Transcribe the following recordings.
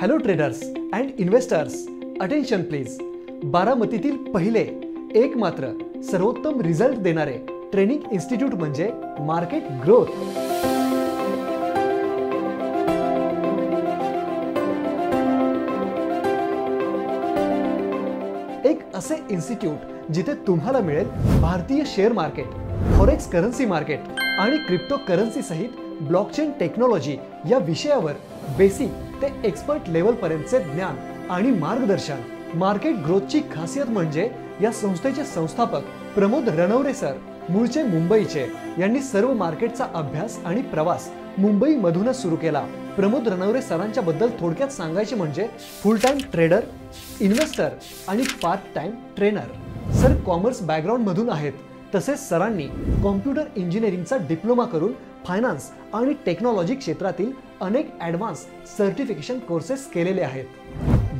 Hello traders and investors, attention please. बारामतीतील पहिले एकमात्र सर्वोत्तम रिझल्ट देणारे ट्रेनिंग इन्स्टिट्यूट म्हणजे मार्केट ग्रोथ. एक असे इन्स्टिट्यूट जिथे तुम्हाला मिळेल भारतीय share market, forex currency market आणि क्रिप्टो करन्सी सहित ब्लॉकचेन टेक्नॉलॉजी या विषयावर बेसिक ते एक्सपर्ट लेवल पर्यंतचे ज्ञान आणि मार्गदर्शन. मार्केट ग्रोथची खासियत म्हणजे या संस्थेचे संस्थापक प्रमोद रणवरे सर, मूळचे मुंबईचे, यांनी सर्व मार्केटचा अभ्यास आणि प्रवास मुंबई मधूनच सुरू केला. प्रमोद रणवरे सरांच्या बद्दल थोडक्यात सांगायचे म्हणजे फुल टाइम ट्रेडर, इन्व्हेस्टर आणि part time trainer. Sir commerce background मधून आहेत. तसेच सरांनी कॉम्प्युटर इंजिनिअरिंगचा डिप्लोमा करून फायनान्स आणि टेक्नॉलॉजी क्षेत्रातील अनेक ॲडव्हान्स सर्टिफिकेशन कोर्सेस केलेले आहेत,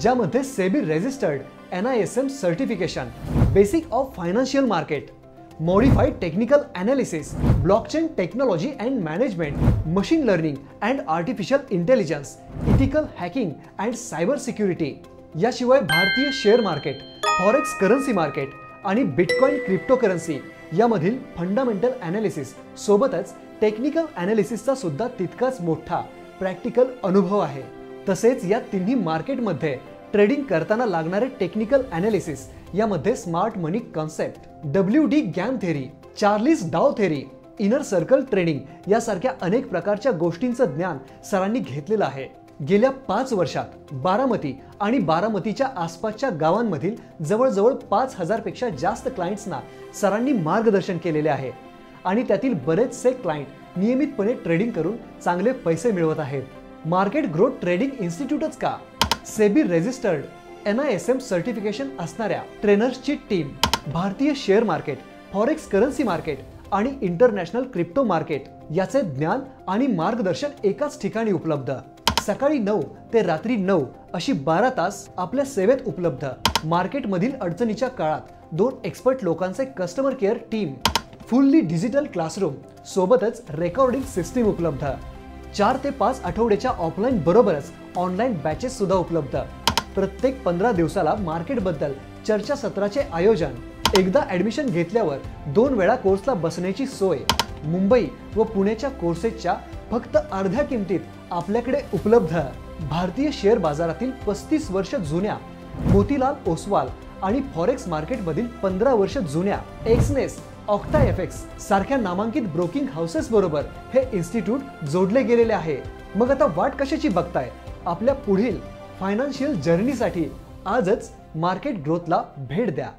ज्यामध्ये SEBI registered NISM certification, basic of financial market, modified technical analysis, blockchain technology and management, machine learning and artificial intelligence, ethical hacking and cyber security, याशिवाय भारतीय share market, forex currency market आणि bitcoin cryptocurrency यामधील fundamental analysis सोबतच technical एनालिसिसचा सुद्धा तितकाच मोठा practical अनुभव आहे. तसेच या तिन्ही मार्केटमध्ये ट्रेडिंग करताना लागणारे टेक्निकल एनालिसिस यामध्ये स्मार्ट मनी कॉन्सेप्ट, WD गॅन थेरी, चार्लीस डाव थेरी, इनर सर्कल ट्रेडिंग यासारख्या अनेक प्रकारच्या गोष्टींचं ज्ञान सरांनी घेतलेलं आहे. गेल्या 5 वर्षात बारामती आणि बारामतीच्या आसपासच्या गावांमधील जवळजवळ 5000 पेक्षा जास्त क्लायंट्सना सरांनी मार्गदर्शन केलेले आहे आणि त्यातील बरेचसे क्लायंट नियमितपणे ट्रेडिंग करून चांगले पैसे मिळवत आहेत. मार्केट ग्रोथ ट्रेडिंग इन्स्टिट्यूटच का, सेबी रजिस्टर्ड NISM सर्टिफिकेशन असणाऱ्या ट्रेनर्सची टीम भारतीय share market, forex currency market आणि इंटरनॅशनल क्रिप्टो मार्केट याचे ज्ञान आणि मार्गदर्शन एकाच ठिकाणी उपलब्ध. सकाळी 9 ते रात्री 9 अशी 12 तास आपल्या सेवेत उपलब्ध. मार्केटमधील अडचणीच्या काळात 2 एक्सपर्ट लोकांचे customer care team, fully digital classroom सोबतच रेकॉर्डिंग सिस्टीम उपलब्ध. 4 ते 5 आठवड्याच्या ऑफलाईन बरोबरच ऑनलाईन बॅचेस सुद्धा उपलब्ध. प्रत्येक 15 दिवसाला मार्केटबद्दल चर्चासत्राचे आयोजन. एकदा ॲडमिशन घेतल्यावर 2 वेळा कोर्सला बसण्याची सोय. मुंबई व पुण्याच्या कोर्सेसच्या फक्त अर्ध्या किमतीत आपल्याकडे उपलब्ध. भारतीय शेअर बाजारातील 35 वर्ष जुन्या मोतीलाल ओसवाल आणि फॉरेक्स मार्केटमधील 15 वर्ष जुन्या एक्सनेस, ऑक्टाएफएक्स सारख्या नामांकित ब्रोकिंग हाऊसेस बरोबर हे इन्स्टिट्यूट जोडले गेलेले आहे. मग आता वाट कशाची बघताय? आपल्या पुढील फायनान्शियल जर्नीसाठी आजच मार्केट ग्रोथला भेट द्या.